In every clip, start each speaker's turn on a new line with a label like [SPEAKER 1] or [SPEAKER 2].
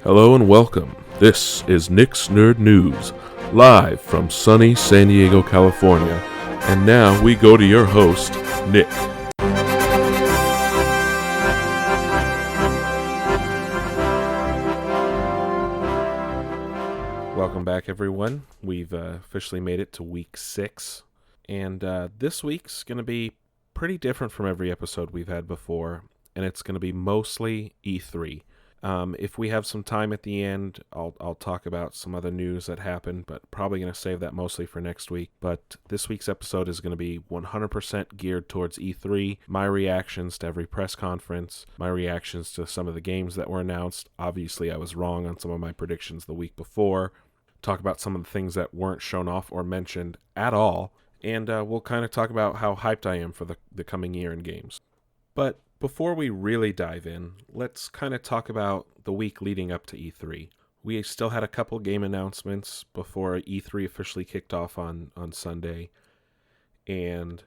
[SPEAKER 1] Hello and welcome. This is Nick's Nerd News, live from sunny San Diego, California. And now we go to your host, Nick. Welcome back, everyone. We've officially made it to week 6. And this week's going to be pretty different from every episode we've had before. And it's going to be mostly E3. If we have some time at the end, I'll talk about some other news that happened, but probably going to save that mostly for next week. But this week's episode is going to be 100% geared towards E3, my reactions to every press conference, my reactions to some of the games that were announced. Obviously, I was wrong on some of my predictions the week before. Talk about some of the things that weren't shown off or mentioned at all, and we'll kind of talk about how hyped I am for the coming year in games. But before we really dive in, let's kind of talk about the week leading up to E3. We still had a couple game announcements before E3 officially kicked off on Sunday. And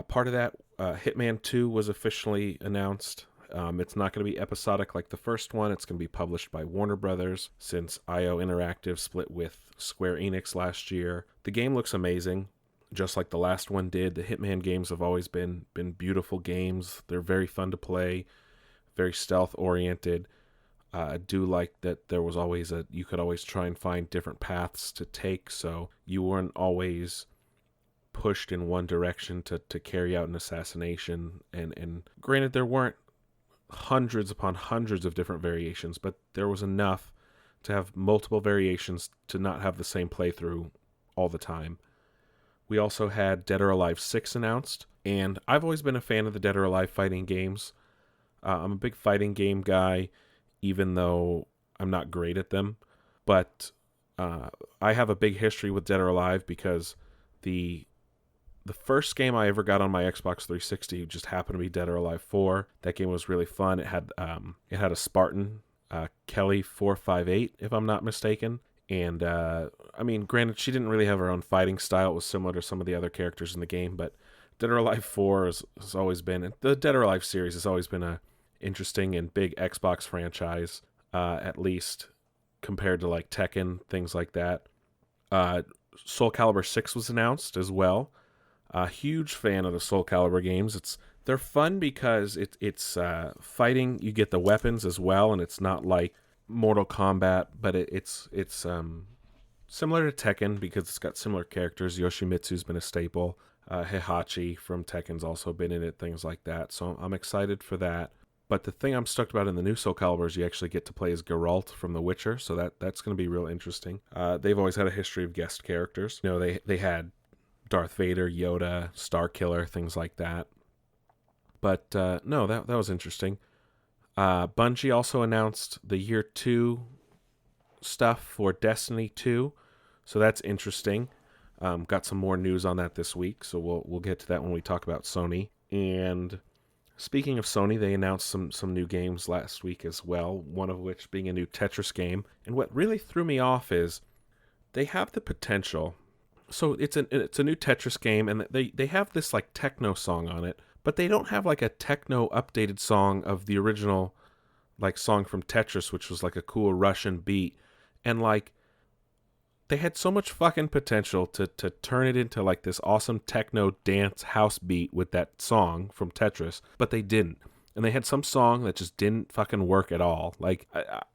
[SPEAKER 1] part of that, Hitman 2 was officially announced. It's not going to be episodic like the first one. It's going to be published by Warner Brothers since IO Interactive split with Square Enix last year. The game looks amazing. Just like the last one did. The Hitman games have always been beautiful games. They're very fun to play, very stealth-oriented. I do like that there was always you could always try and find different paths to take, so you weren't always pushed in one direction to carry out an assassination. And granted, there weren't hundreds upon hundreds of different variations, but there was enough to have multiple variations to not have the same playthrough all the time. We also had Dead or Alive 6 announced, and I've always been a fan of the Dead or Alive fighting games. I'm a big fighting game guy, even though I'm not great at them. But I have a big history with Dead or Alive because the first game I ever got on my Xbox 360 just happened to be Dead or Alive 4. That game was really fun. It had a Spartan, Kelly 458, if I'm not mistaken. And, granted, she didn't really have her own fighting style. It was similar to some of the other characters in the game, but Dead or Alive 4 has always been, the Dead or Alive series has always been a interesting and big Xbox franchise, at least compared to, like, Tekken, things like that. Soul Calibur 6 was announced as well. A huge fan of the Soul Calibur games. They're fun because it's fighting. You get the weapons as well, and it's not like Mortal Kombat, but it's similar to Tekken because it's got similar characters. Yoshimitsu's been a staple. Heihachi from Tekken's also been in it, things like that. So I'm excited for that. But the thing I'm stoked about in the new Soul Calibur is you actually get to play as Geralt from The Witcher, so that's going to be real interesting. They've always had a history of guest characters. You know, they had Darth Vader, Yoda, Starkiller, things like that. But no, that was interesting. Bungie also announced the Year 2 stuff for Destiny 2, so that's interesting. Got some more news on that this week, so we'll get to that when we talk about Sony. And speaking of Sony, they announced some new games last week as well, one of which being a new Tetris game. And what really threw me off is they have the potential. So it's a new Tetris game, and they have this like techno song on it, but they don't have like a techno updated song of the original like song from Tetris, which was like a cool Russian beat. And like they had so much fucking potential to turn it into like this awesome techno dance house beat with that song from Tetris, but they didn't. And they had some song that just didn't fucking work at all. Like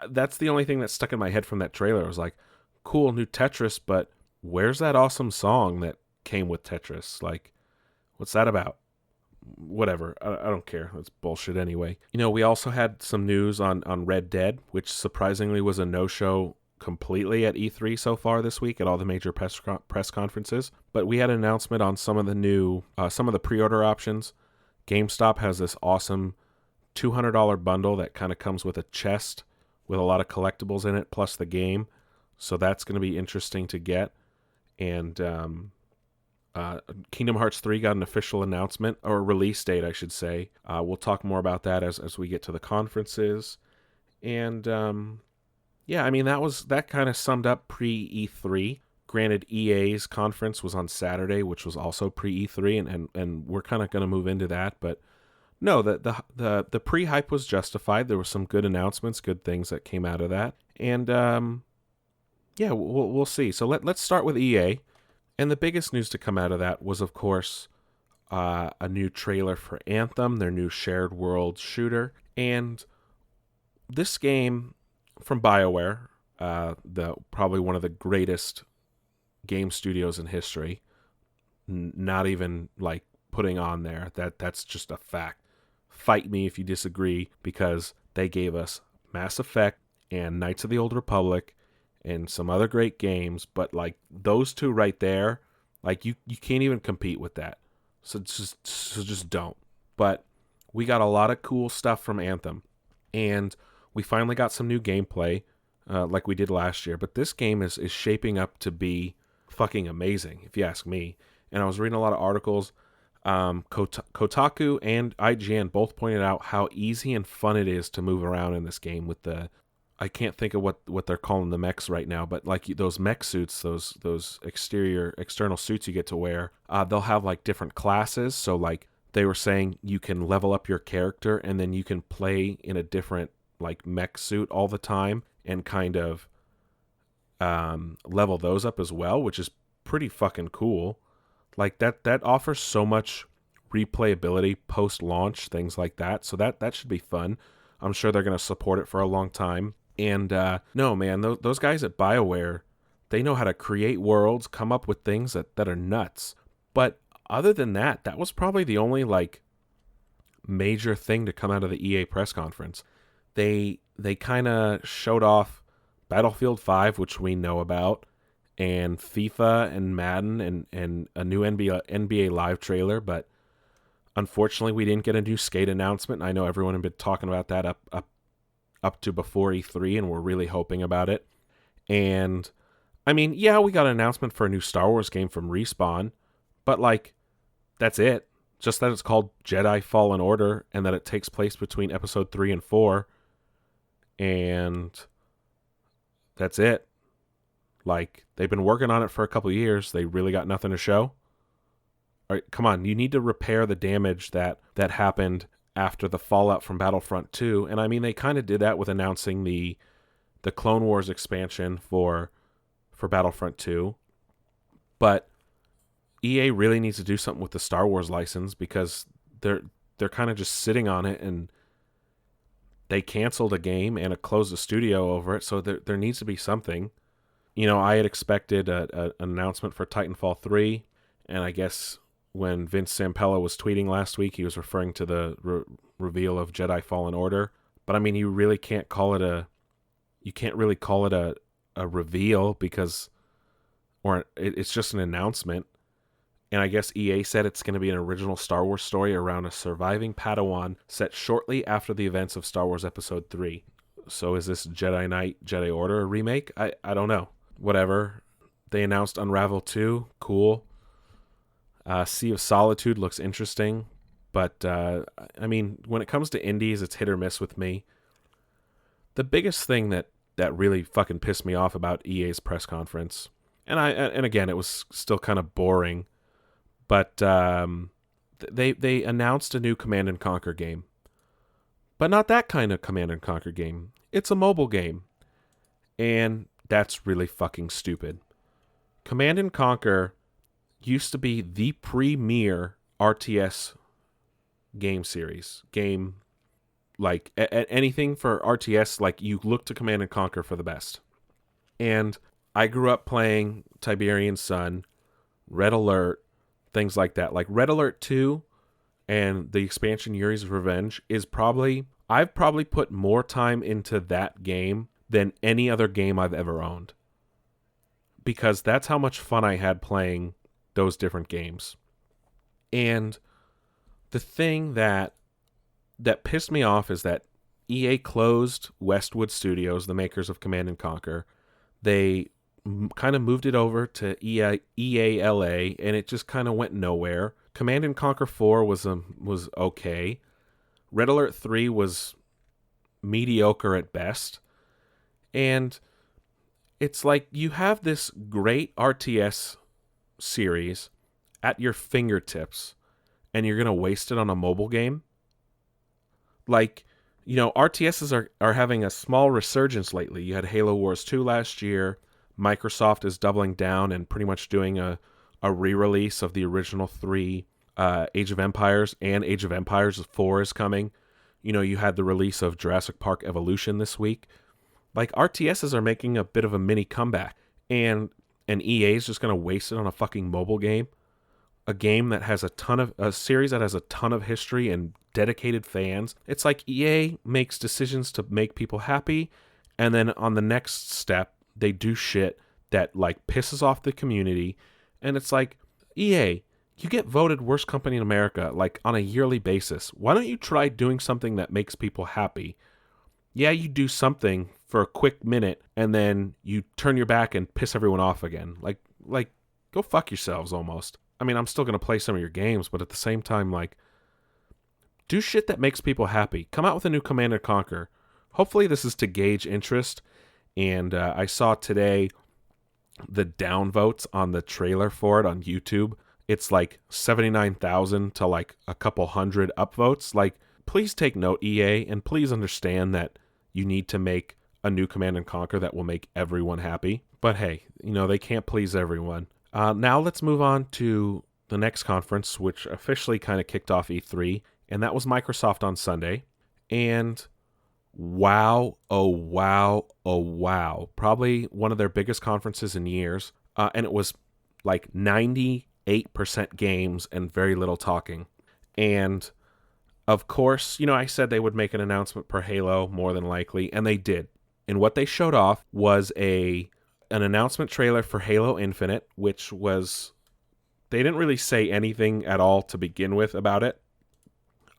[SPEAKER 1] that's the only thing that stuck in my head from that trailer. It was like, cool new Tetris, but where's that awesome song that came with Tetris? Like, what's that about? Whatever. I don't care. That's bullshit anyway. You know, we also had some news on Red Dead, which surprisingly was a no-show completely at E3 so far this week at all the major press conferences. But we had an announcement on some of the pre-order options. GameStop has this awesome $200 bundle that kind of comes with a chest with a lot of collectibles in it, plus the game. So that's going to be interesting to get. And Kingdom Hearts 3 got an official announcement, or a release date, I should say. We'll talk more about that as we get to the conferences. And that kind of summed up pre-E3. Granted, EA's conference was on Saturday, which was also pre-E3, and we're kind of going to move into that. But No, the pre-hype was justified. There were some good announcements, good things that came out of that. And yeah, we'll see. So let's start with EA. And the biggest news to come out of that was, of course, a new trailer for Anthem, their new shared world shooter. And this game from BioWare, the probably one of the greatest game studios in history, not even like putting on there, that's just a fact. Fight me if you disagree, because they gave us Mass Effect and Knights of the Old Republic and some other great games, but like those two right there, like you can't even compete with that. So just don't. But we got a lot of cool stuff from Anthem, and we finally got some new gameplay, like we did last year. But this game is shaping up to be fucking amazing, if you ask me. And I was reading a lot of articles. Kotaku and IGN both pointed out how easy and fun it is to move around in this game with I can't think of what they're calling the mechs right now, but like those mech suits, those external suits you get to wear, they'll have like different classes. So like they were saying, you can level up your character and then you can play in a different like mech suit all the time and kind of level those up as well, which is pretty fucking cool. Like that offers so much replayability post-launch, things like that. So that should be fun. I'm sure they're going to support it for a long time. And no, man, those guys at BioWare, they know how to create worlds, come up with things that are nuts. But other than that, that was probably the only like major thing to come out of the EA press conference. They kind of showed off Battlefield 5, which we know about, and FIFA and Madden and a new NBA Live trailer, but unfortunately we didn't get a new Skate announcement. I know everyone had been talking about that up to before E3, and we're really hoping about it. And I mean, yeah, we got an announcement for a new Star Wars game from Respawn, but like that's it. Just that it's called Jedi Fallen Order and that it takes place between episode 3 and 4. And that's it. Like, they've been working on it for a couple of years. They really got nothing to show. All right, come on, you need to repair the damage that happened after the fallout from Battlefront 2. And I mean, they kind of did that with announcing the Clone Wars expansion for Battlefront 2. But EA really needs to do something with the Star Wars license, because they're kind of just sitting on it, and they canceled a game and closed a studio over it. So there needs to be something. You know, I had expected an announcement for Titanfall 3, and I guess when Vince Zampella was tweeting last week, he was referring to the reveal of Jedi Fallen Order. But I mean, you really can't call it a reveal, because, or it's just an announcement. And I guess EA said it's going to be an original Star Wars story around a surviving Padawan set shortly after the events of Star Wars Episode 3. So is this Jedi Knight, Jedi Order a remake? I don't know. Whatever. They announced Unravel 2. Cool. Sea of Solitude looks interesting. But, I mean, when it comes to indies, it's hit or miss with me. The biggest thing that really fucking pissed me off about EA's press conference, and again, it was still kind of boring, but they announced a new Command & Conquer game. But not that kind of Command & Conquer game. It's a mobile game. And that's really fucking stupid. Command & Conquer used to be the premier RTS game series. Game, like, anything for RTS, like, you look to Command & Conquer for the best. And I grew up playing Tiberian Sun, Red Alert, things like that. Like, Red Alert 2 and the expansion Yuri's Revenge I've probably put more time into that game than any other game I've ever owned. Because that's how much fun I had playing those different games. And the thing that pissed me off is that EA closed Westwood Studios, the makers of Command & Conquer. They kind of moved it over to EA LA, and it just kind of went nowhere. Command & Conquer 4 was okay. Red Alert 3 was mediocre at best. And it's like you have this great RTS series at your fingertips, and you're going to waste it on a mobile game? like, RTSs are having a small resurgence lately. You had Halo Wars 2 last year. Microsoft is doubling down and pretty much doing a re-release of the original 3 Age of Empires, and Age of Empires 4 is coming. You had the release of Jurassic Park Evolution this week. Like, RTSs are making a bit of a mini comeback, and EA is just going to waste it on a fucking mobile game. A game that has a series that has a ton of history and dedicated fans. It's like EA makes decisions to make people happy, and then on the next step, they do shit that like pisses off the community. And it's like, EA, you get voted worst company in America like on a yearly basis. Why don't you try doing something that makes people happy? Yeah, you do something for a quick minute and then you turn your back and piss everyone off again. Like go fuck yourselves almost. I mean, I'm still going to play some of your games, but at the same time, like, do shit that makes people happy. Come out with a new Command & Conquer. Hopefully this is to gauge interest. And I saw today the downvotes on the trailer for it on YouTube. It's like 79,000 to like a couple hundred upvotes. Like, please take note, EA, and please understand that you need to make a new Command & Conquer that will make everyone happy. But hey, they can't please everyone. Now let's move on to the next conference, which officially kind of kicked off E3, and that was Microsoft on Sunday. And wow, oh wow, oh wow. Probably one of their biggest conferences in years. And it was like 98% games and very little talking. And of course, I said they would make an announcement per Halo, more than likely, and they did. And what they showed off was an announcement trailer for Halo Infinite, which was, they didn't really say anything at all to begin with about it,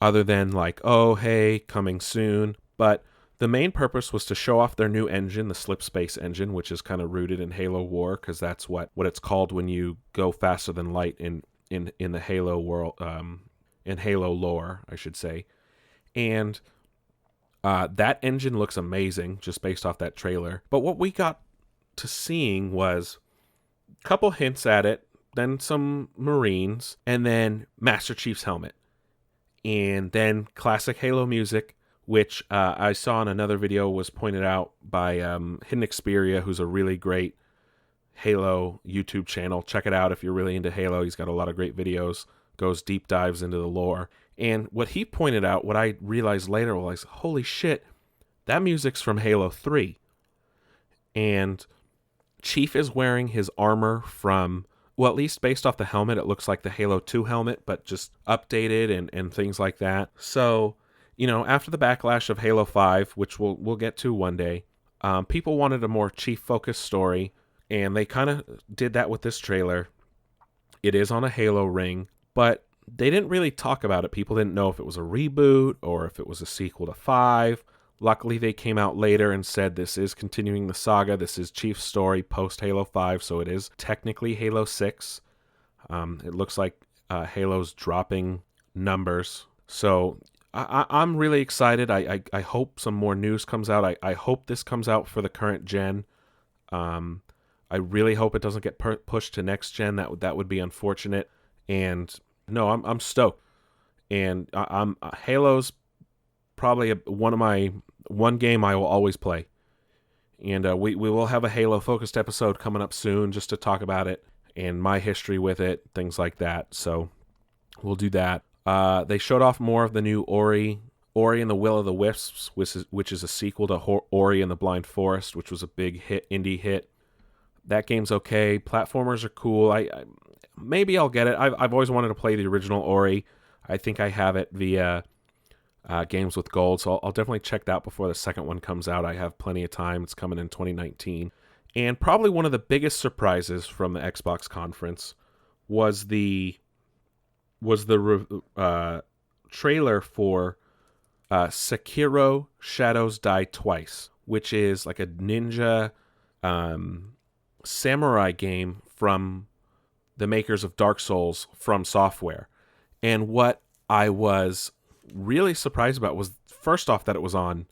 [SPEAKER 1] other than like, oh, hey, coming soon. But the main purpose was to show off their new engine, the Slipspace engine, which is kind of rooted in Halo War, because that's what it's called when you go faster than light in the Halo world, in Halo lore, I should say. And that engine looks amazing, just based off that trailer. But what we got to seeing was a couple hints at it, then some Marines, and then Master Chief's helmet. And then classic Halo music, which I saw in another video was pointed out by Hidden Xperia, who's a really great Halo YouTube channel. Check it out if you're really into Halo. He's got a lot of great videos, goes deep dives into the lore. And what he pointed out, what I realized later was, holy shit, that music's from Halo 3. And Chief is wearing his armor from, well, at least based off the helmet, it looks like the Halo 2 helmet, but just updated and things like that. So, after the backlash of Halo 5, which we'll get to one day, people wanted a more Chief-focused story, and they kind of did that with this trailer. It is on a Halo ring, but they didn't really talk about it. People didn't know if it was a reboot or if it was a sequel to 5. Luckily, they came out later and said this is continuing the saga. This is Chief's story post-Halo 5, so it is technically Halo 6. It looks like Halo's dropping numbers. So I'm really excited. I hope some more news comes out. I hope this comes out for the current gen. I really hope it doesn't get pushed to next gen. That would be unfortunate. And no, I'm stoked. And I'm Halo's probably one game I will always play. And we will have a Halo focused episode coming up soon just to talk about it and my history with it, things like that. So we'll do that. They showed off more of the new Ori and the Will of the Wisps, which is a sequel to Ori and the Blind Forest, which was a big indie hit. That game's okay. Platformers are cool. I maybe I'll get it. I've always wanted to play the original Ori. I think I have it via Games with Gold, so I'll definitely check that out before the second one comes out. I have plenty of time. It's coming in 2019. And probably one of the biggest surprises from the Xbox conference was the trailer for Sekiro Shadows Die Twice, which is like a ninja samurai game from the makers of Dark Souls from Software. And what I was really surprised about was, first off, that it was on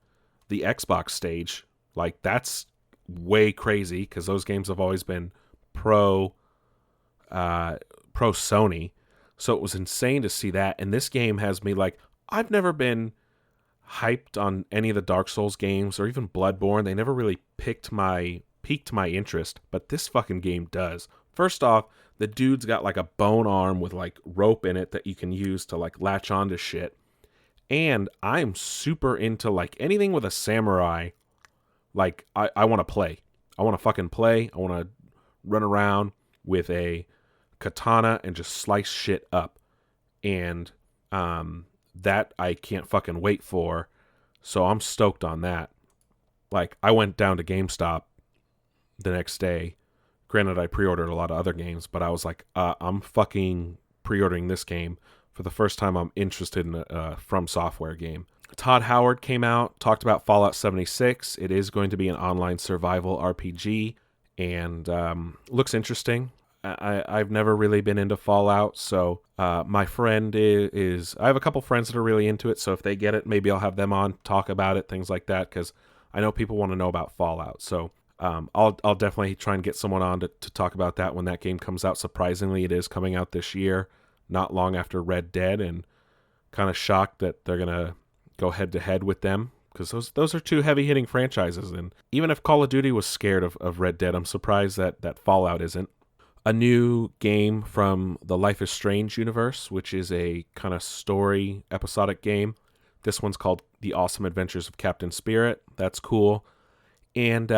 [SPEAKER 1] the Xbox stage. Like, that's way crazy because those games have always been pro Sony. So it was insane to see that. And this game has me like, I've never been hyped on any of the Dark Souls games or even Bloodborne. They never really piqued my interest, but this fucking game does. First off, the dude's got like a bone arm with like rope in it that you can use to like latch onto shit. And I'm super into like anything with a samurai. Like I want to play. I want to fucking play. I want to run around with a katana and just slice shit up. And that I can't fucking wait for. So I'm stoked on that. Like, I went down to GameStop the next day. Granted, I pre-ordered a lot of other games, but I was like, I'm fucking pre-ordering this game for the first time I'm interested in a From Software game. Todd Howard came out, talked about Fallout 76. It is going to be an online survival RPG, and looks interesting. I've never really been into Fallout, so my friend is... I have a couple friends that are really into it, so if they get it, maybe I'll have them on, talk about it, things like that, because I know people want to know about Fallout. So I'll definitely try and get someone on to talk about that when that game comes out. Surprisingly, it is coming out this year, not long after Red Dead, and kind of shocked that they're going to go head-to-head with them, because those are two heavy-hitting franchises, and even if Call of Duty was scared of Red Dead, I'm surprised that Fallout isn't. A new game from the Life is Strange universe, which is a kind of story episodic game. This one's called The Awesome Adventures of Captain Spirit. That's cool. And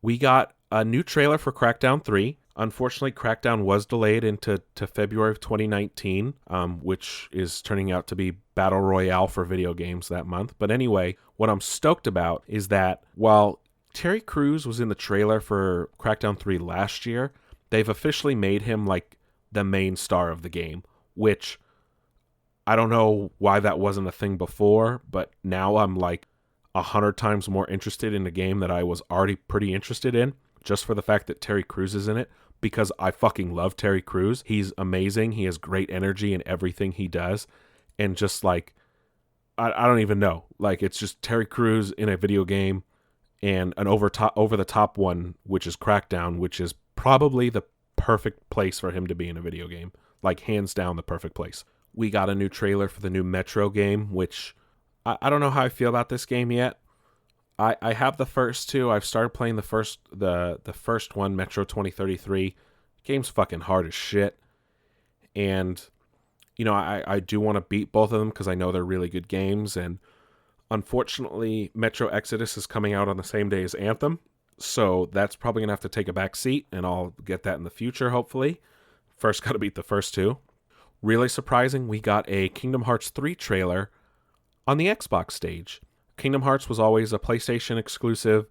[SPEAKER 1] we got a new trailer for Crackdown 3. Unfortunately, Crackdown was delayed into February of 2019, which is turning out to be Battle Royale for video games that month. But anyway, what I'm stoked about is that while Terry Crews was in the trailer for Crackdown 3 last year, they've officially made him like the main star of the game, which I don't know why that wasn't a thing before, but now I'm like 100 times more interested in a game that I was already pretty interested in, just for the fact that Terry Crews is in it, because I fucking love Terry Crews. He's amazing. He has great energy in everything he does. And just like, I don't even know. Like, it's just Terry Crews in a video game, and an over the top one, which is Crackdown, which is probably the perfect place for him to be in a video game. Like, hands down, the perfect place. We got a new trailer for the new Metro game, which I don't know how I feel about this game yet. I have the first two. I've started playing the first one, Metro 2033. Game's fucking hard as shit. And, you know, I do want to beat both of them because I know they're really good games. And unfortunately, Metro Exodus is coming out on the same day as Anthem. So that's probably going to have to take a back seat, and I'll get that in the future, hopefully. First, got to beat the first two. Really surprising, we got a Kingdom Hearts 3 trailer on the Xbox stage. Kingdom Hearts was always a PlayStation exclusive.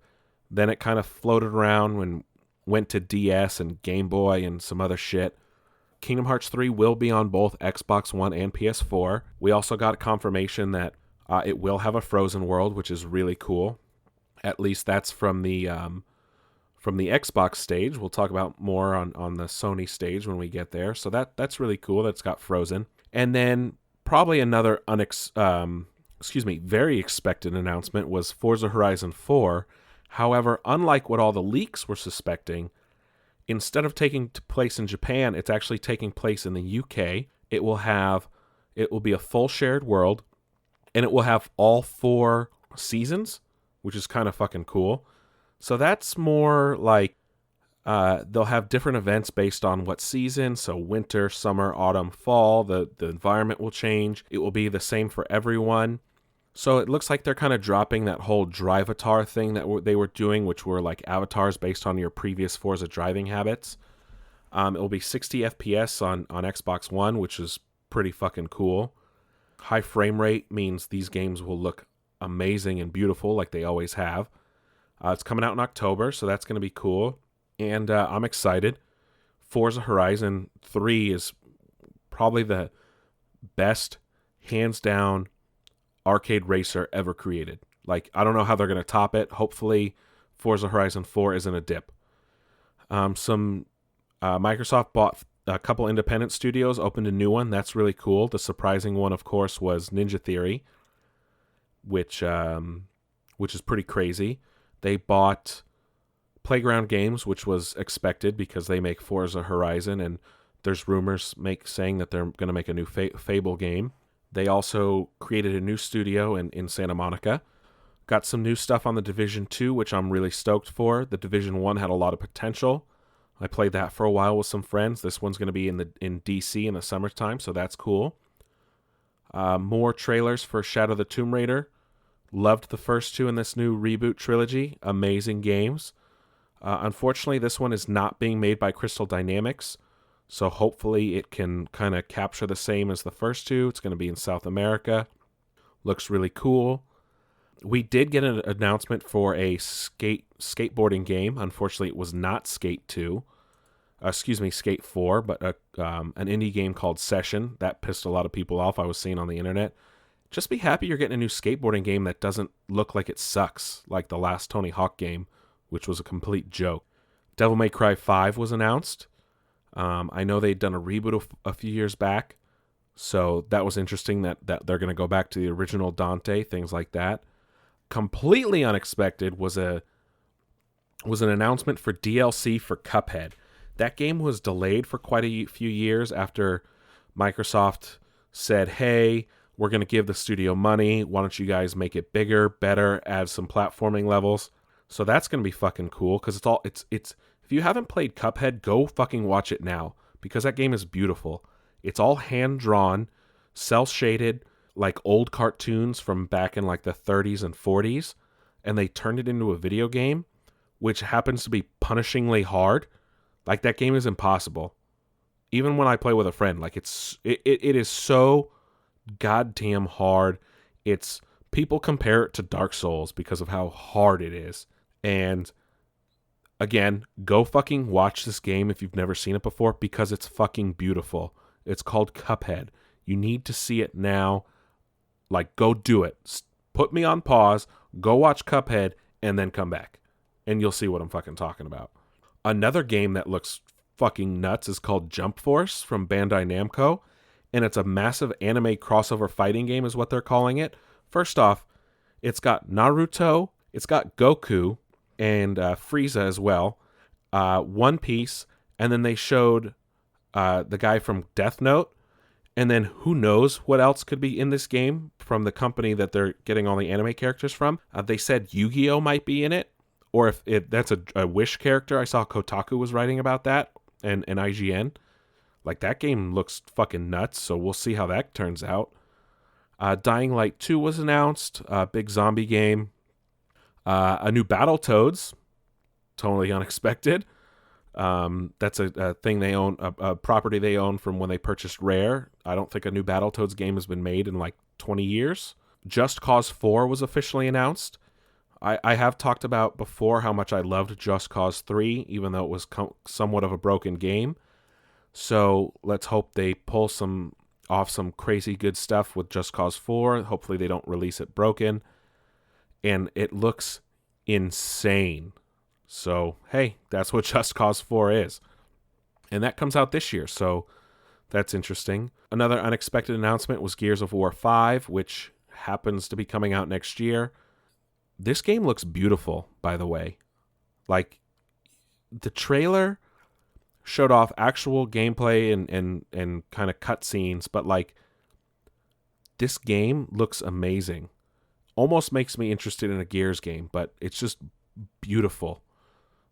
[SPEAKER 1] Then it kind of floated around and went to DS and Game Boy and some other shit. Kingdom Hearts 3 will be on both Xbox One and PS4. We also got confirmation that it will have a Frozen world, which is really cool. At least that's from the Xbox stage. We'll talk about more on the Sony stage when we get there. So that's really cool. That's got Frozen. And then probably another very expected announcement was Forza Horizon 4. However, unlike what all the leaks were suspecting, instead of taking place in Japan, it's actually taking place in the UK. It will be a full shared world, and it will have all 4 seasons, which is kind of fucking cool. So that's more like they'll have different events based on what season. So winter, summer, autumn, fall. The environment will change. It will be the same for everyone. So it looks like they're kind of dropping that whole Drivatar thing that they were doing, which were like avatars based on your previous Forza driving habits. It will be 60 FPS on Xbox One, which is pretty fucking cool. High frame rate means these games will look amazing and beautiful like they always have. It's coming out in October, so that's going to be cool. And I'm excited. Forza Horizon 3 is probably the best, hands down, arcade racer ever created. Like, I don't know how they're going to top it. Hopefully, Forza Horizon 4 isn't a dip. Microsoft bought a couple independent studios, opened a new one. That's really cool. The surprising one, of course, was Ninja Theory, which is pretty crazy. They bought Playground Games, which was expected because they make Forza Horizon, and there's rumors saying that they're going to make a new Fable game. They also created a new studio in Santa Monica. Got some new stuff on The Division 2, which I'm really stoked for. The Division 1 had a lot of potential. I played that for a while with some friends. This one's going to be in DC in the summertime, so that's cool. More trailers for Shadow of the Tomb Raider. Loved the first two in this new reboot trilogy. Amazing games. Unfortunately, this one is not being made by Crystal Dynamics, so hopefully it can kind of capture the same as the first two. It's going to be in South America. Looks really cool. We did get an announcement for a skateboarding game. Unfortunately, it was not Skate 2. Skate 4, but an indie game called Session. That pissed a lot of people off I was seeing on the internet. Just be happy you're getting a new skateboarding game that doesn't look like it sucks, like the last Tony Hawk game, which was a complete joke. Devil May Cry 5 was announced. I know they'd done a reboot a few years back, so that was interesting that they're going to go back to the original Dante, things like that. Completely unexpected was an announcement for DLC for Cuphead. That game was delayed for quite a few years after Microsoft said, hey, we're going to give the studio money. Why don't you guys make it bigger, better, add some platforming levels? So that's going to be fucking cool because it's if you haven't played Cuphead, go fucking watch it now because that game is beautiful. It's all hand-drawn, cel-shaded, like old cartoons from back in like the 30s and 40s, and they turned it into a video game, which happens to be punishingly hard. Like, that game is impossible. Even when I play with a friend, like, it is so goddamn hard. It's people compare it to Dark Souls because of how hard it is. And again, go fucking watch this game if you've never seen it before because it's fucking beautiful. It's called Cuphead. You need to see it now. Like, go do it. Put me on pause, go watch Cuphead, and then come back. And you'll see what I'm fucking talking about. Another game that looks fucking nuts is called Jump Force from Bandai Namco. And it's a massive anime crossover fighting game is what they're calling it. First off, it's got Naruto, it's got Goku, and Frieza as well. One Piece, and then they showed the guy from Death Note. And then who knows what else could be in this game from the company that they're getting all the anime characters from. They said Yu-Gi-Oh! Might be in it. Or if that's a Wish character. I saw Kotaku was writing about that and IGN. Like, that game looks fucking nuts, so we'll see how that turns out. Dying Light 2 was announced. Big zombie game. A new Battletoads. Totally unexpected. That's a thing they own, a property they own from when they purchased Rare. I don't think a new Battletoads game has been made in like 20 years. Just Cause 4 was officially announced. I have talked about before how much I loved Just Cause 3, even though it was somewhat of a broken game. So let's hope they pull off some crazy good stuff with Just Cause 4. Hopefully they don't release it broken. And it looks insane. So, hey, that's what Just Cause 4 is. And that comes out this year, so that's interesting. Another unexpected announcement was Gears of War 5, which happens to be coming out next year. This game looks beautiful, by the way. Like, the trailer showed off actual gameplay and kind of cutscenes, but, like, this game looks amazing. Almost makes me interested in a Gears game, but it's just beautiful.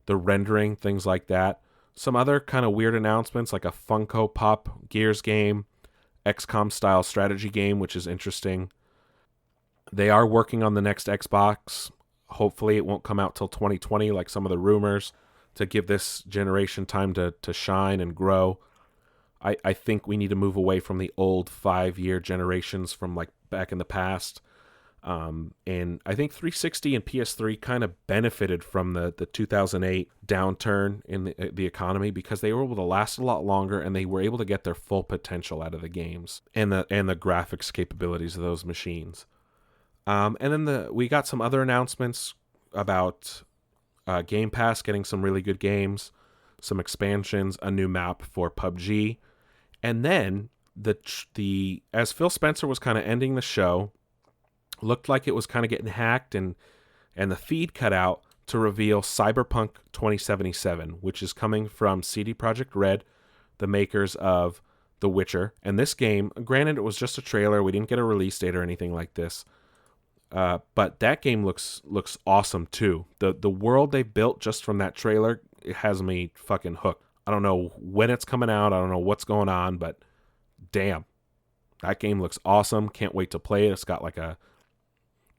[SPEAKER 1] The rendering, things like that. Some other kind of weird announcements, like a Funko Pop Gears game, XCOM style strategy game, which is interesting. They are working on the next Xbox. Hopefully it won't come out till 2020, like some of the rumors, to give this generation time to shine and grow. I think we need to move away from the old 5-year generations from like back in the past. And I think 360 and PS3 kind of benefited from the 2008 downturn in the economy because they were able to last a lot longer and they were able to get their full potential out of the games and the graphics capabilities of those machines. And then we got some other announcements about Game Pass getting some really good games, some expansions, a new map for PUBG, and then the as Phil Spencer was kind of ending the show. Looked like it was kind of getting hacked and the feed cut out to reveal Cyberpunk 2077, which is coming from CD Projekt Red, the makers of The Witcher. And this game, granted, it was just a trailer. We didn't get a release date or anything like this. But that game looks awesome too. The world they built just from that trailer, it has me fucking hooked. I don't know when it's coming out. I don't know what's going on, but damn, that game looks awesome. Can't wait to play it. It's got like a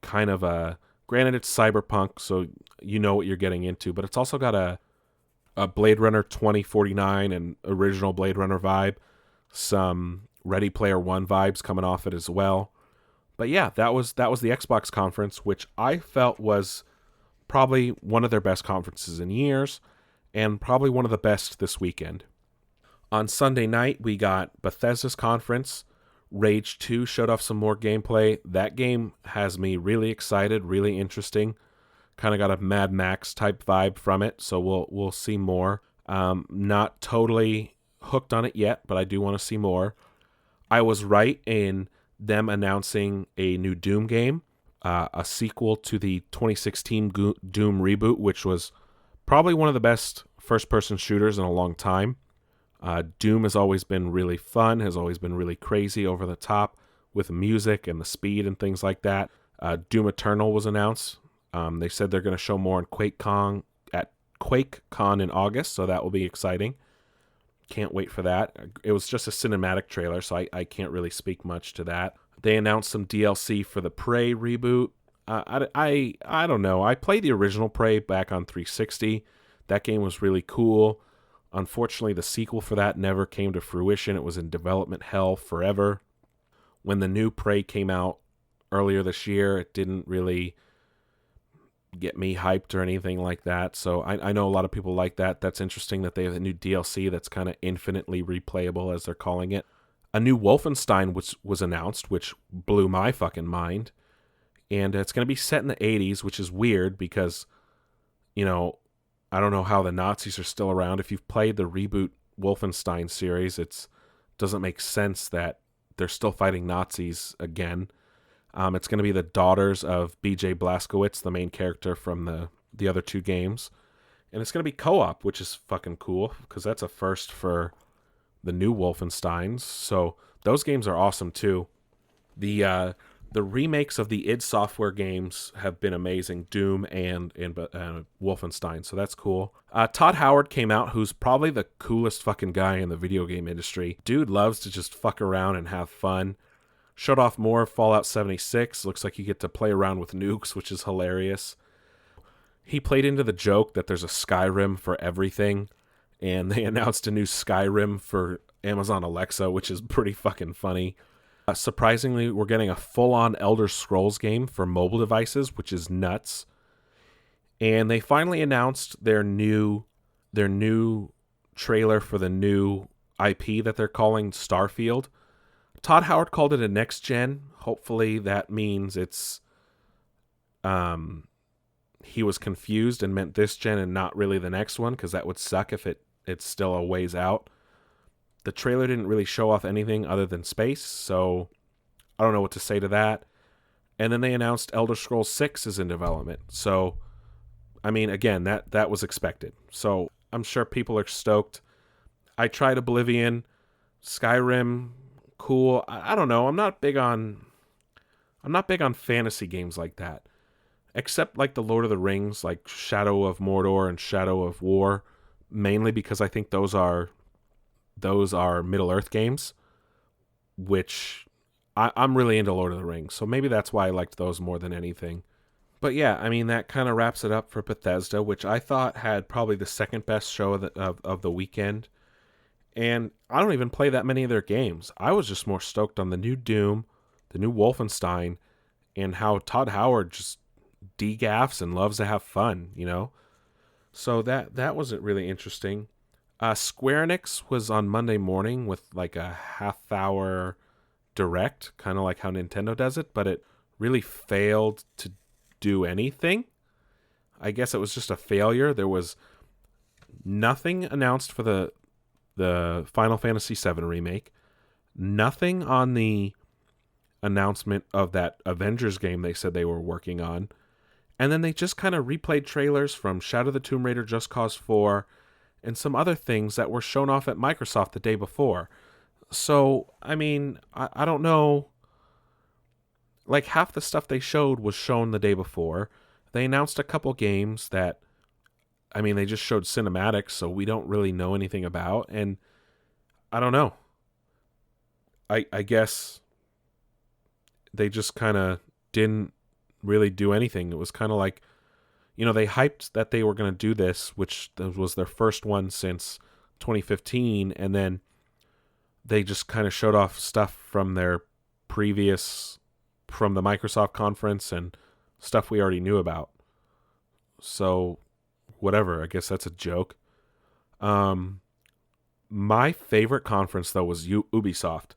[SPEAKER 1] kind of a, granted it's cyberpunk, so you know what you're getting into, but it's also got a Blade Runner 2049 and original Blade Runner vibe, some Ready Player One vibes coming off it as well. But yeah, that was the Xbox conference, which I felt was probably one of their best conferences in years, and probably one of the best this weekend. On Sunday night, we got Bethesda's conference. Rage 2 showed off some more gameplay. That game has me really excited, really interesting. Kind of got a Mad Max type vibe from it, so we'll see more. Not totally hooked on it yet, but I do want to see more. I was right in them announcing a new Doom game, a sequel to the 2016 Doom reboot, which was probably one of the best first-person shooters in a long time. Doom has always been really fun, has always been really crazy, over the top with music and the speed and things like that. Doom Eternal was announced. They said they're going to show more in QuakeCon in August, so that will be exciting. Can't wait for that. It was just a cinematic trailer, so I can't really speak much to that. They announced some DLC for the Prey reboot. I don't know. I played the original Prey back on 360. That game was really cool. Unfortunately, the sequel for that never came to fruition. It was in development hell forever. When the new Prey came out earlier this year, it didn't really get me hyped or anything like that. So I know a lot of people like that. That's interesting that they have a new DLC that's kind of infinitely replayable, as they're calling it. A new Wolfenstein was announced, which blew my fucking mind. And it's going to be set in the 80s, which is weird because, you know, I don't know how the Nazis are still around. If you've played the reboot Wolfenstein series, it doesn't make sense that they're still fighting Nazis again. It's going to be the daughters of B.J. Blazkowicz, the main character from the other two games. And it's going to be co-op, which is fucking cool, because that's a first for the new Wolfensteins. So those games are awesome, too. The remakes of the id Software games have been amazing, Doom and Wolfenstein, so that's cool. Todd Howard came out, who's probably the coolest fucking guy in the video game industry. Dude loves to just fuck around and have fun. Showed off more of Fallout 76. Looks like you get to play around with nukes, which is hilarious. He played into the joke that there's a Skyrim for everything, and they announced a new Skyrim for Amazon Alexa, which is pretty fucking funny. Surprisingly, we're getting a full-on Elder Scrolls game for mobile devices, which is nuts. And they finally announced their new trailer for the new IP that they're calling Starfield. Todd Howard called it a next gen. Hopefully that means it's he was confused and meant this gen and not really the next one, because that would suck if it's still a ways out. The trailer didn't really show off anything other than space, so I don't know what to say to that. And then they announced Elder Scrolls 6 is in development. So, I mean, again, that was expected. So I'm sure people are stoked. I tried Oblivion, Skyrim, cool. I don't know. I'm not big on fantasy games like that. Except like the Lord of the Rings, like Shadow of Mordor and Shadow of War, mainly because I think those are Middle-earth games, which I'm really into Lord of the Rings, so maybe that's why I liked those more than anything. But yeah, I mean, that kind of wraps it up for Bethesda, which I thought had probably the second best show of the weekend. And I don't even play that many of their games. I was just more stoked on the new Doom, the new Wolfenstein, and how Todd Howard just degaffs and loves to have fun, you know? So that wasn't really interesting. Square Enix was on Monday morning with like a half-hour direct, kind of like how Nintendo does it, but it really failed to do anything. I guess it was just a failure. There was nothing announced for the Final Fantasy VII remake, nothing on the announcement of that Avengers game they said they were working on, and then they just kind of replayed trailers from Shadow of the Tomb Raider, Just Cause 4, and some other things that were shown off at Microsoft the day before. So, I mean, I don't know. Like, half the stuff they showed was shown the day before. They announced a couple games that, I mean, they just showed cinematics, so we don't really know anything about. And I don't know. I guess they just kind of didn't really do anything. It was kind of like, they hyped that they were going to do this, which was their first one since 2015, and then they just kind of showed off stuff from their previous, from the Microsoft conference and stuff we already knew about. So, whatever. I guess that's a joke. My favorite conference though was Ubisoft.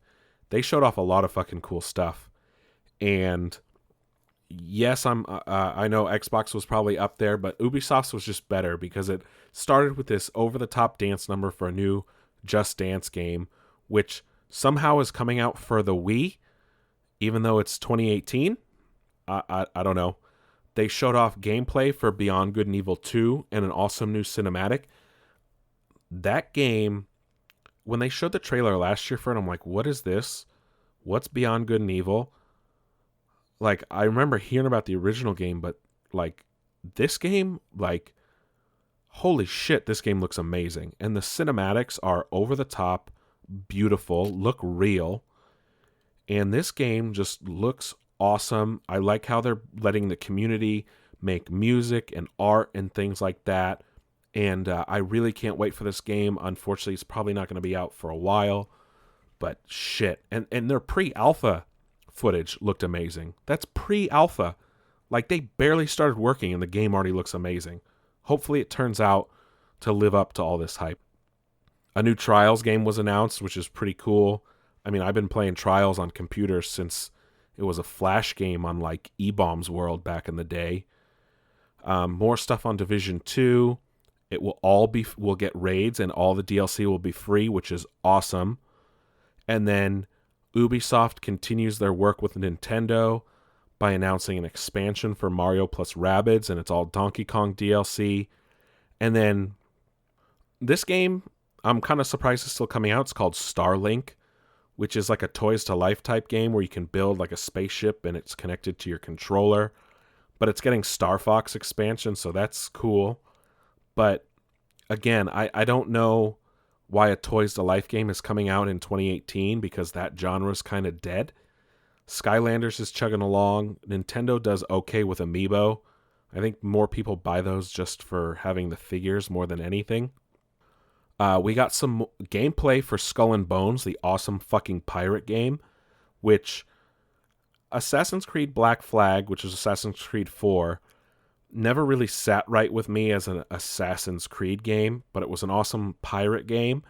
[SPEAKER 1] They showed off a lot of fucking cool stuff, and yes, I know Xbox was probably up there, but Ubisoft's was just better because it started with this over-the-top dance number for a new Just Dance game, which somehow is coming out for the Wii, even though it's 2018. I don't know. They showed off gameplay for Beyond Good and Evil 2 and an awesome new cinematic. That game, when they showed the trailer last year for it, I'm like, what is this? What's Beyond Good and Evil? Like, I remember hearing about the original game, but, like, this game, like, holy shit, this game looks amazing. And the cinematics are over the top, beautiful, look real. And this game just looks awesome. I like how they're letting the community make music and art and things like that. And I really can't wait for this game. Unfortunately, it's probably not going to be out for a while. But shit. And their pre-alpha footage looked amazing. That's pre-alpha. Like, they barely started working and the game already looks amazing. Hopefully it turns out to live up to all this hype. A new Trials game was announced, which is pretty cool. I mean, I've been playing Trials on computers since it was a Flash game on, like, E-Bombs World back in the day. More stuff on Division 2. It will we'll get raids and all the DLC will be free, which is awesome. And then Ubisoft continues their work with Nintendo by announcing an expansion for Mario plus Rabbids, and it's all Donkey Kong DLC. And then this game, I'm kind of surprised it's still coming out. It's called Starlink, which is like a Toys to Life type game where you can build like a spaceship and it's connected to your controller. But it's getting Star Fox expansion, so that's cool. But again, I don't know why a Toys to Life game is coming out in 2018 because that genre is kind of dead. Skylanders is chugging along. Nintendo does okay with Amiibo. I think more people buy those just for having the figures more than anything. We got some gameplay for Skull and Bones, the awesome fucking pirate game, which Assassin's Creed Black Flag, which is Assassin's Creed 4, never really sat right with me as an Assassin's Creed game, but it was an awesome pirate game,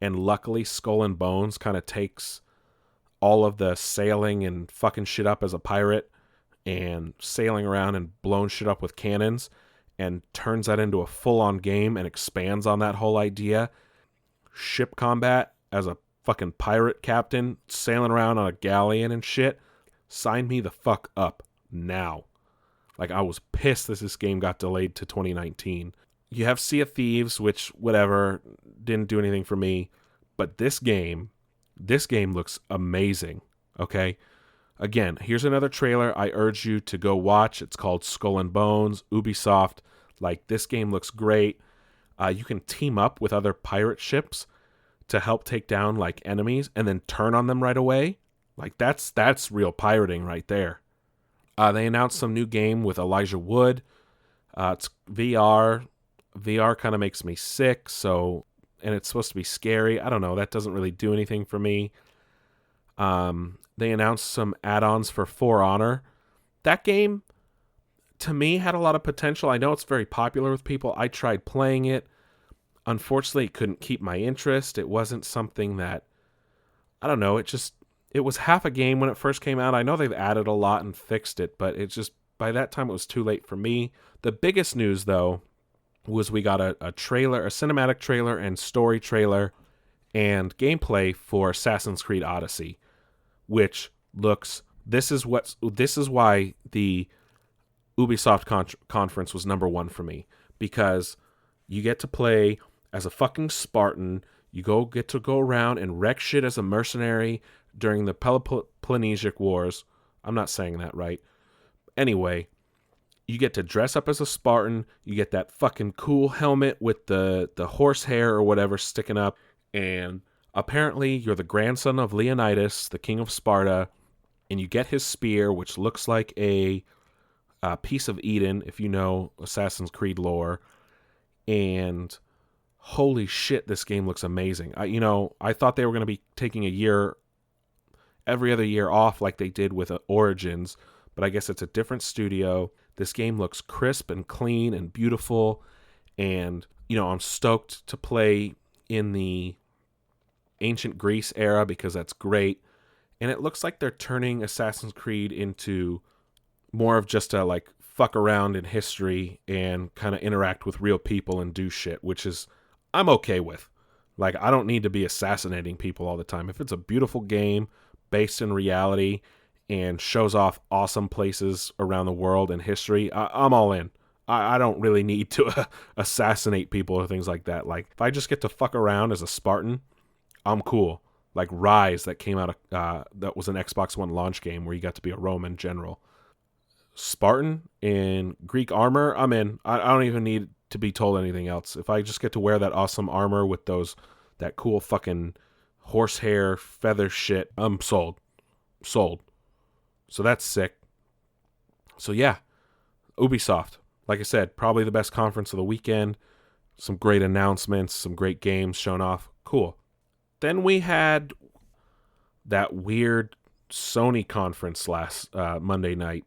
[SPEAKER 1] and luckily Skull and Bones kind of takes all of the sailing and fucking shit up as a pirate and sailing around and blowing shit up with cannons and turns that into a full-on game and expands on that whole idea. Ship combat as a fucking pirate captain sailing around on a galleon and shit. Sign me the fuck up now. Like, I was pissed that this game got delayed to 2019. You have Sea of Thieves, which, whatever, didn't do anything for me. But this game looks amazing, okay? Again, here's another trailer I urge you to go watch. It's called Skull and Bones, Ubisoft. Like, this game looks great. You can team up with other pirate ships to help take down, like, enemies and then turn on them right away. Like, that's real pirating right there. They announced some new game with Elijah Wood. It's VR. VR kind of makes me sick, and it's supposed to be scary. I don't know. That doesn't really do anything for me. They announced some add-ons for For Honor. That game, to me, had a lot of potential. I know it's very popular with people. I tried playing it. Unfortunately, it couldn't keep my interest. It wasn't something that, I don't know, it was half a game when it first came out. I know they've added a lot and fixed it, but it just, by that time, it was too late for me. The biggest news, though, was we got a trailer, a cinematic trailer and story trailer and gameplay for Assassin's Creed Odyssey, which looks, this is why the Ubisoft conference was number one for me, because you get to play as a fucking Spartan. You get to go around and wreck shit as a mercenary during the Peloponnesian Wars. I'm not saying that right. Anyway, you get to dress up as a Spartan. You get that fucking cool helmet with the horsehair or whatever sticking up. And apparently you're the grandson of Leonidas, the king of Sparta. And you get his spear, which looks like a piece of Eden, if you know Assassin's Creed lore. And holy shit, this game looks amazing. I thought they were going to be taking a year, every other year off like they did with Origins, but I guess it's a different studio. This game looks crisp and clean and beautiful, and, I'm stoked to play in the ancient Greece era because that's great. And it looks like they're turning Assassin's Creed into more of just a, like, fuck around in history and kind of interact with real people and do shit, which is I'm okay with. Like, I don't need to be assassinating people all the time. If it's a beautiful game based in reality and shows off awesome places around the world and history, I'm all in. I don't really need to assassinate people or things like that. Like, if I just get to fuck around as a Spartan, I'm cool. Like Rise, that came out, that was an Xbox One launch game where you got to be a Roman general. Spartan in Greek armor, I'm in. I don't even need to be told anything else. If I just get to wear that awesome armor with that cool fucking horsehair feather shit, I'm sold. So that's sick. So yeah, Ubisoft, like I said, probably the best conference of the weekend. Some great announcements, some great games shown off. Cool. Then we had that weird Sony conference last Monday night.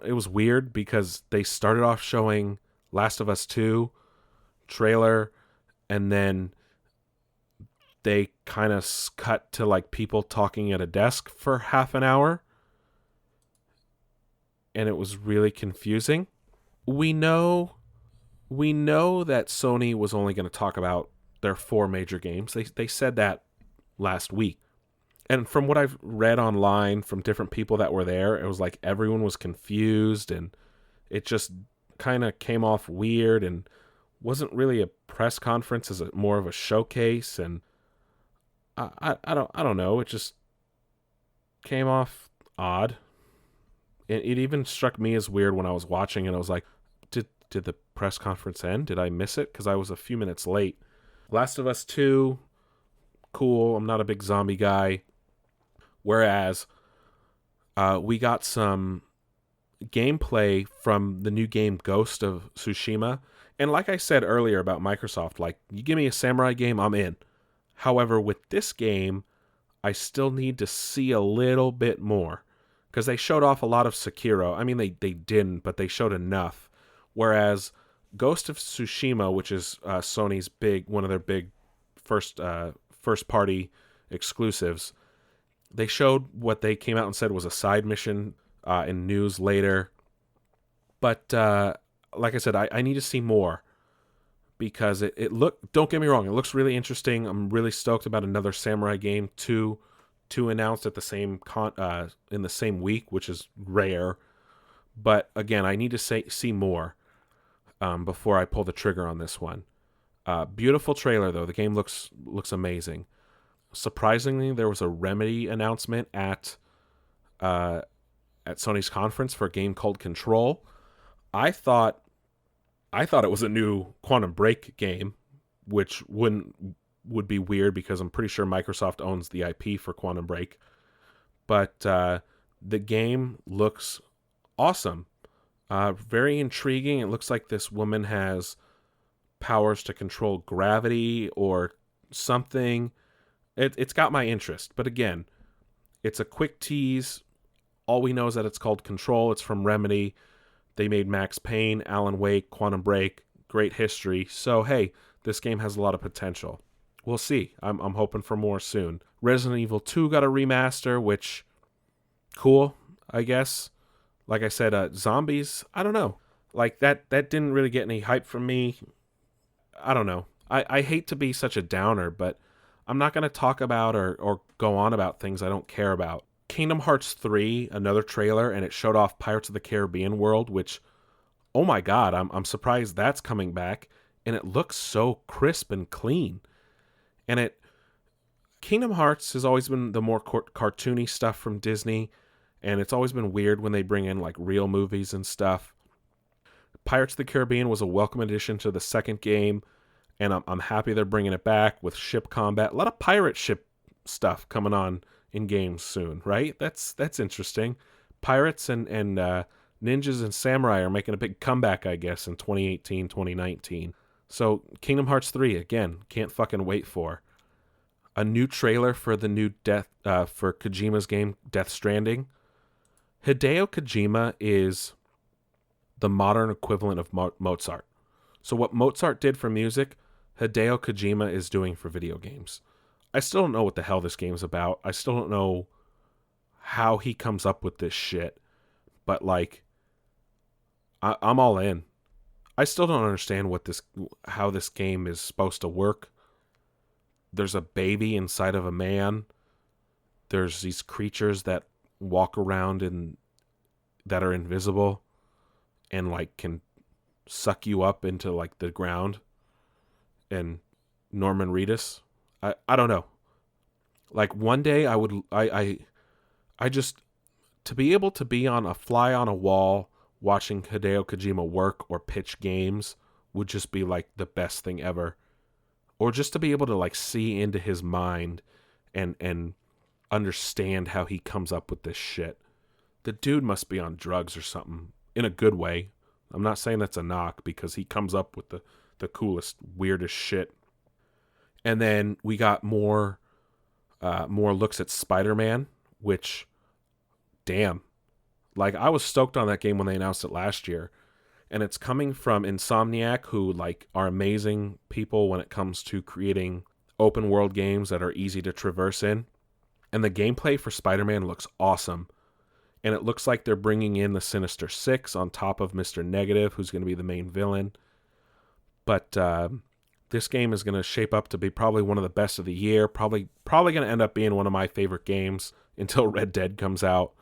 [SPEAKER 1] It was weird because they started off showing Last of Us 2 trailer, and then they kind of cut to like people talking at a desk for half an hour, and it was really confusing. We know that Sony was only going to talk about their 4 major games. They said that last week. And from what I've read online from different people that were there, it was like everyone was confused, and it just kind of came off weird and wasn't really a press conference, as more of a showcase. And I don't know. It just came off odd. It even struck me as weird when I was watching it. I was like, did the press conference end? Did I miss it? Because I was a few minutes late. Last of Us 2, cool. I'm not a big zombie guy. Whereas we got some gameplay from the new game Ghost of Tsushima. And like I said earlier about Microsoft, like, you give me a samurai game, I'm in. However, with this game, I still need to see a little bit more. Because they showed off a lot of Sekiro. I mean, they didn't, but they showed enough. Whereas Ghost of Tsushima, which is Sony's one of their big first party exclusives, they showed what they came out and said was a side mission in news later. But like I said, I need to see more, because it don't get me wrong, it looks really interesting. I'm really stoked about another samurai game to announced at the same in the same week, which is rare. But again, I need to see more before I pull the trigger on this one. Beautiful trailer though. The game looks amazing. Surprisingly, there was a Remedy announcement at Sony's conference for a game called Control. I thought it was a new Quantum Break game, which would be weird because I'm pretty sure Microsoft owns the IP for Quantum Break. But the game looks awesome. Very intriguing. It looks like this woman has powers to control gravity or something. It's got my interest. But again, it's a quick tease. All we know is that it's called Control. It's from Remedy. They made Max Payne, Alan Wake, Quantum Break. Great history. So, hey, this game has a lot of potential. We'll see. I'm hoping for more soon. Resident Evil 2 got a remaster, which, cool, I guess. Like I said, zombies, I don't know. Like, that didn't really get any hype from me. I don't know. I hate to be such a downer, but I'm not going to talk about or go on about things I don't care about. Kingdom Hearts 3, another trailer, and it showed off Pirates of the Caribbean World, which, oh my god, I'm surprised that's coming back, and it looks so crisp and clean. And Kingdom Hearts has always been the more cartoony stuff from Disney, and it's always been weird when they bring in like real movies and stuff. Pirates of the Caribbean was a welcome addition to the second game, and I'm happy they're bringing it back with ship combat. A lot of pirate ship stuff coming on in games soon, right? That's interesting. Pirates and ninjas and samurai are making a big comeback, I guess, in 2018, 2019. So Kingdom Hearts 3, again, can't fucking wait for. A new trailer for the new for Kojima's game, Death Stranding. Hideo Kojima is the modern equivalent of Mozart. So what Mozart did for music, Hideo Kojima is doing for video games. I still don't know what the hell this game's about. I still don't know how he comes up with this shit. But like, I'm all in. I still don't understand how this game is supposed to work. There's a baby inside of a man. There's these creatures that walk around and that are invisible and like can suck you up into like the ground. And Norman Reedus, I don't know. Like one day I just, to be able to be on a fly on a wall watching Hideo Kojima work or pitch games would just be like the best thing ever. Or just to be able to like see into his mind and understand how he comes up with this shit. The dude must be on drugs or something, in a good way. I'm not saying that's a knock, because he comes up with the coolest, weirdest shit. And then we got more looks at Spider-Man, which, damn. Like, I was stoked on that game when they announced it last year. And it's coming from Insomniac, who like are amazing people when it comes to creating open world games that are easy to traverse in. And the gameplay for Spider-Man looks awesome. And it looks like they're bringing in the Sinister Six on top of Mr. Negative, who's going to be the main villain. But this game is going to shape up to be probably one of the best of the year. Probably going to end up being one of my favorite games until Red Dead comes out.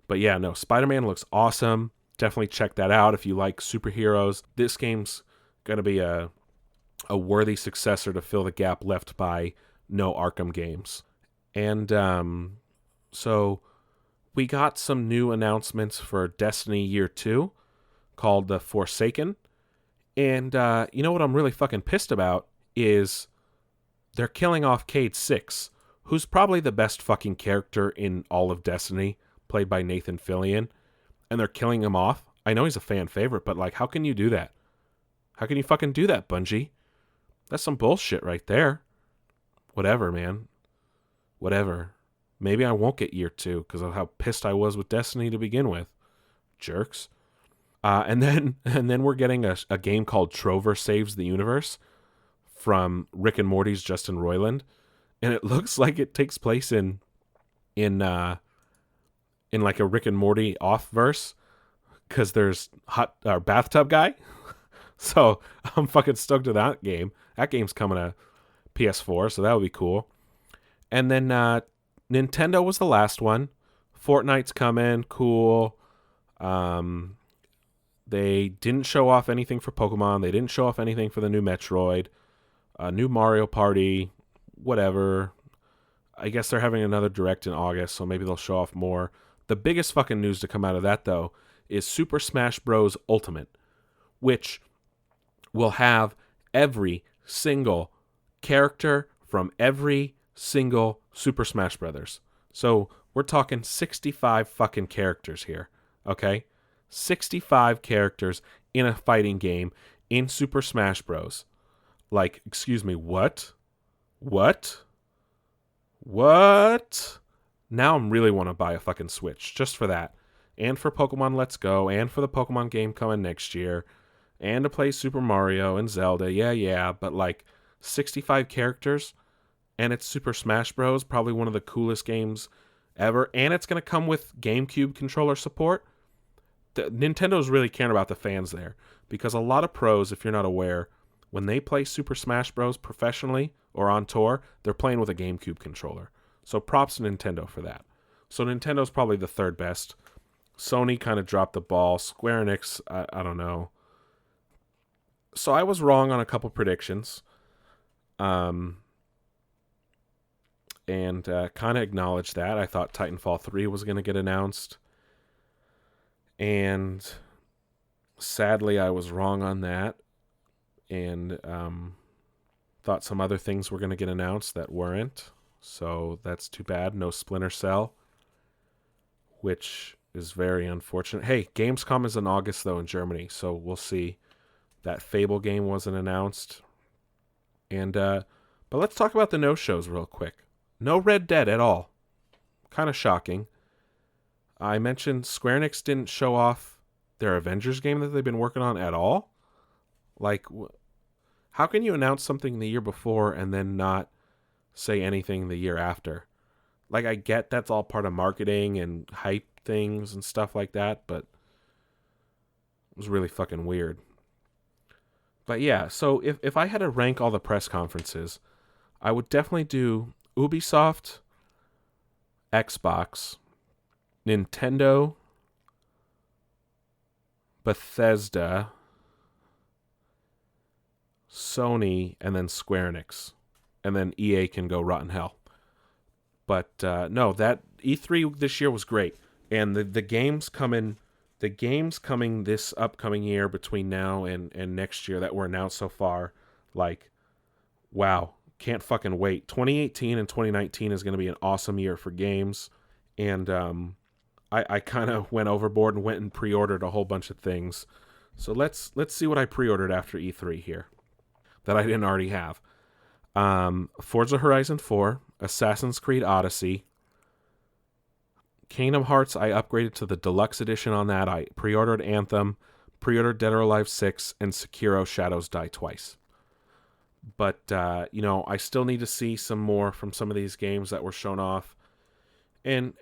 [SPEAKER 1] But yeah, no, Spider-Man looks awesome. Definitely check that out if you like superheroes. This game's going to be a worthy successor to fill the gap left by no Arkham games. And so we got some new announcements for Destiny Year 2 called The Forsaken. And you know what I'm really fucking pissed about is they're killing off Cayde Six, who's probably the best fucking character in all of Destiny, played by Nathan Fillion. And they're killing him off. I know he's a fan favorite, but like, how can you do that? How can you fucking do that, Bungie? That's some bullshit right there. Whatever, man. Whatever. Maybe I won't get Year 2 because of how pissed I was with Destiny to begin with. Jerks. And then we're getting a game called Trover Saves the Universe from Rick and Morty's Justin Roiland, and it looks like it takes place in like a Rick and Morty off verse, because there's bathtub guy. So I'm fucking stoked to that game. That game's coming to PS4, so that would be cool. And then Nintendo was the last one. Fortnite's coming, cool. They didn't show off anything for Pokemon. They didn't show off anything for the new Metroid. New Mario Party, whatever. I guess they're having another Direct in August, so maybe they'll show off more. The biggest fucking news to come out of that, though, is Super Smash Bros. Ultimate, which will have every single character from every single Super Smash Brothers. So we're talking 65 fucking characters here, okay? 65 characters in a fighting game in Super Smash Bros. Like, excuse me, what? What? Now I really want to buy a fucking Switch just for that. And for Pokemon Let's Go, and for the Pokemon game coming next year, and to play Super Mario and Zelda. Yeah, but like 65 characters, and it's Super Smash Bros., probably one of the coolest games ever, and it's going to come with GameCube controller support. Nintendo's really caring about the fans there, because a lot of pros, if you're not aware, when they play Super Smash Bros. Professionally or on tour, they're playing with a GameCube controller. So props to Nintendo for that. So Nintendo's probably the third best. Sony kind of dropped the ball. Square Enix, I don't know. So I was wrong on a couple predictions. and kind of acknowledged that. I thought Titanfall 3 was going to get announced. And sadly, I was wrong on that. And thought some other things were going to get announced that weren't. So that's too bad. No Splinter Cell, which is very unfortunate. Hey, Gamescom is in August, though, in Germany. So we'll see. That Fable game wasn't announced. And but let's talk about the no-shows real quick. No Red Dead at all. Kind of shocking. I mentioned Square Enix didn't show off their Avengers game that they've been working on at all. Like, how can you announce something the year before and then not say anything the year after? Like, I get that's all part of marketing and hype things and stuff like that, but it was really fucking weird. But yeah, so if I had to rank all the press conferences, I would definitely do Ubisoft, Xbox, Nintendo, Bethesda, Sony, and then Square Enix. And then EA can go rotten hell. But no, that E3 this year was great. And the games coming this upcoming year between now and next year that were announced so far, like, wow, can't fucking wait. 2018 and 2019 is going to be an awesome year for games. And I kind of went overboard and went and pre-ordered a whole bunch of things. So let's see what I pre-ordered after E3 here that I didn't already have. Forza Horizon 4, Assassin's Creed Odyssey, Kingdom Hearts, I upgraded to the deluxe edition on that. I pre-ordered Anthem, pre-ordered Dead or Alive 6, and Sekiro Shadows Die Twice. But, I still need to see some more from some of these games that were shown off. And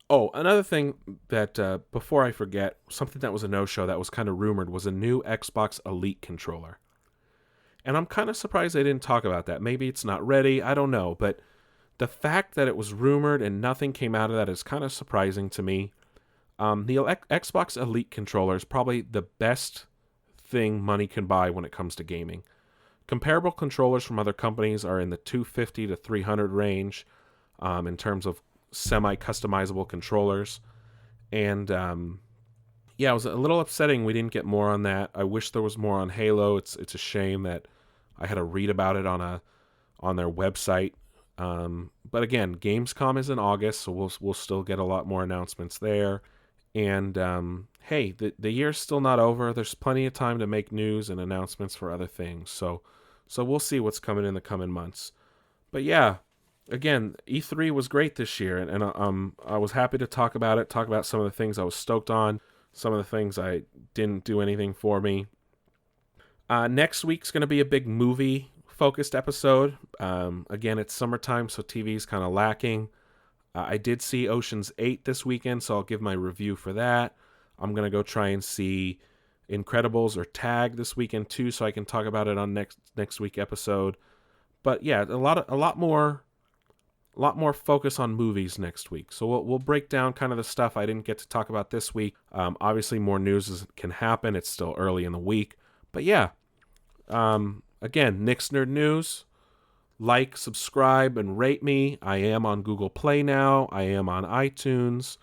[SPEAKER 1] another thing that, before I forget, something that was a no-show that was kind of rumored was a new Xbox Elite controller. And I'm kind of surprised they didn't talk about that. Maybe it's not ready, I don't know, but the fact that it was rumored and nothing came out of that is kind of surprising to me. The Xbox Elite controller is probably the best thing money can buy when it comes to gaming. Comparable controllers from other companies are in the $250 to $300 range in terms of semi-customizable controllers. And it was a little upsetting we didn't get more on that. I wish there was more on Halo. It's a shame that I had to read about it on their website. But again, Gamescom is in August, so we'll still get a lot more announcements there. And hey, the year's still not over. There's plenty of time to make news and announcements for other things. So we'll see what's coming in the coming months. But yeah, again, E3 was great this year, and I was happy to talk about some of the things I was stoked on, some of the things I didn't do anything for me. Next week's going to be a big movie focused episode. Again, it's summertime, so TV's kind of lacking. I did see Ocean's 8 this weekend, so I'll give my review for that. I'm going to go try and see Incredibles or Tag this weekend too, so I can talk about it on next week episode. But yeah, a lot more focus on movies next week. So we'll break down kind of the stuff I didn't get to talk about this week. Obviously, more news can happen. It's still early in the week. But yeah, again, Nick's Nerd News. Like, subscribe, and rate me. I am on Google Play now. I am on iTunes.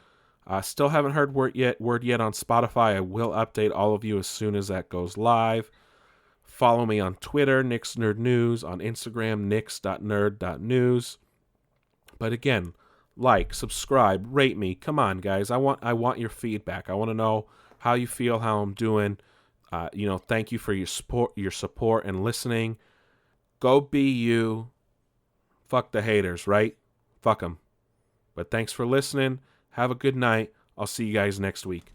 [SPEAKER 1] Still haven't heard word yet on Spotify. I will update all of you as soon as that goes live. Follow me on Twitter, Nick's Nerd News. On Instagram, nix.nerd.news. But again, like, subscribe, rate me. Come on, guys. I want your feedback. I want to know how you feel, how I'm doing. Thank you for your support and listening. Go be you. Fuck the haters, right? Fuck them. But thanks for listening. Have a good night. I'll see you guys next week.